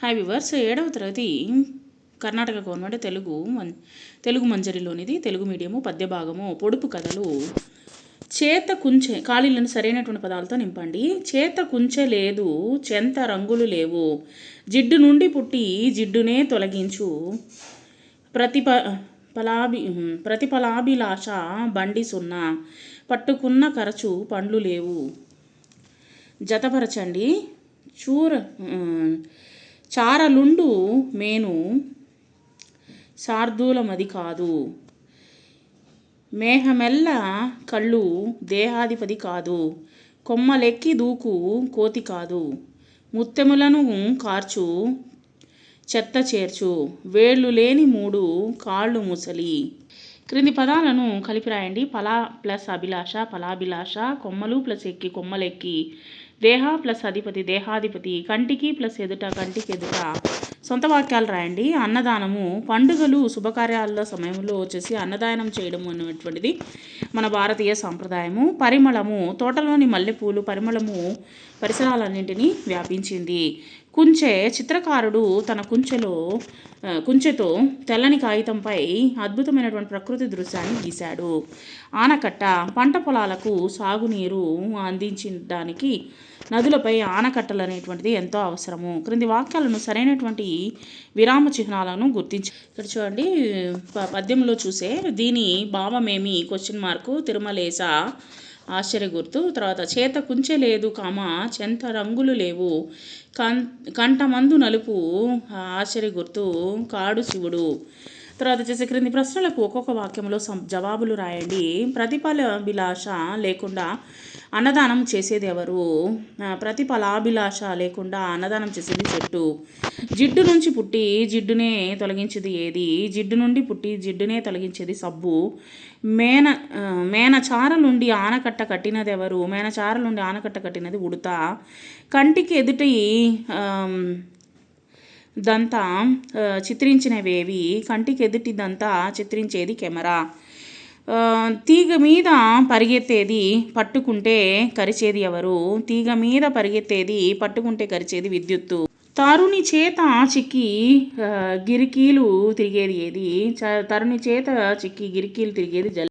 Hi viewers, 7వ తరగతి Karnataka government Telugu మంజరిలోనిది Telugu medium పద్య భాగము పొడుపు కథలు. చేత కుంచె ఖాళీలను సరైనటువంటి పదాలతో నింపండి. చేత కుంచె లేదు, చెంత రంగులు లేవు, జిడ్డు నుండి పుట్టి జిడ్డునే తొలగించు, ప్రతిఫలాభిలాష బండి సున్నా, పట్టుకున్న ఖర్చు పండ్లు లేవు. జతపరచండి. చారలుండు మేను శార్దూలమది కాదు, మేఘమెల్ల కళ్ళు దేహాధిపతి కాదు, కొమ్మలెక్కి దూకు కోతి కాదు, ముత్తెములను కార్చు చెత్త చేర్చు, వేళ్ళు లేని మూడు కాళ్ళు ముసలి. క్రింది పదాలను కలిపి రాయండి. ఫల ప్లస్ అభిలాష ఫలాభిలాష, కొమ్మలు ప్లస్ ఎక్కి కొమ్మలెక్కి, దేహ ప్లస్ అధిపతి దేహాధిపతి, కంటికి ప్లస్ ఎదుట కంటికి ఎదుట. సొంత వాక్యాలు రాయండి. అన్నదానము, పండుగలు శుభకార్యాల సమయంలో వచ్చేసి అన్నదానం చేయడం అనేటువంటిది మన భారతీయ సాంప్రదాయము. పరిమళము, తోటలోని మల్లెపూలు పరిమళము పరిసరాలన్నింటినీ వ్యాపించింది. కుంచె, చిత్రకారుడు తన కుంచెతో తెల్లని కాగితంపై అద్భుతమైనటువంటి ప్రకృతి దృశ్యాన్ని గీశాడు. ఆనకట్ట, పంట పొలాలకు సాగునీరు అందించడానికి నదులపై ఆనకట్టలు అనేటువంటిది ఎంతో అవసరము. క్రింది వాక్యాలను సరైనటువంటి విరామ చిహ్నాలను గుర్తించి. ఇక్కడ చూడండి, పద్యంలో చూసే దీని భావమేమి క్వశ్చన్ మార్కు, తిరుమలేస ఆశ్చర్య గుర్తు. తర్వాత చేత కుంచె లేదు చెంత రంగులు లేవు, కంఠమందు నలుపు ఆశ్చర్య గుర్తు, కాడు శివుడు. తర్వాత వచ్చేసి క్రింది ప్రశ్నలకు ఒక్కొక్క వాక్యంలో జవాబులు రాయండి. ప్రతిఫలాభిలాష లేకుండా అన్నదానం చేసేది ఎవరు? ప్రతిఫలాభిలాష లేకుండా అన్నదానం చేసేది చెట్టు. జిడ్డు నుంచి పుట్టి జిడ్డునే తొలగించేది ఏది? జిడ్డు నుండి పుట్టి జిడ్డునే తొలగించేది సబ్బు. మేనచారలుండి ఆనకట్ట కట్టినది ఎవరు? మేనచారలుండి ఆనకట్ట కట్టినది ఉడత. కంటికి ఎదుటి దంతా చిత్రించినవేవి? కంటికి ఎదుటి దంతా చిత్రించేది కెమెరా. తీగ మీద పరిగెత్తేది పట్టుకుంటే కరిచేది ఎవరు? తీగ మీద పరిగెత్తేది పట్టుకుంటే కరిచేది విద్యుత్తు. తరుణి చేత చిక్కి గిరికీలు తిరిగేది ఏది? తరుణి చేత చిక్కి గిరికీలు తిరిగేది జల.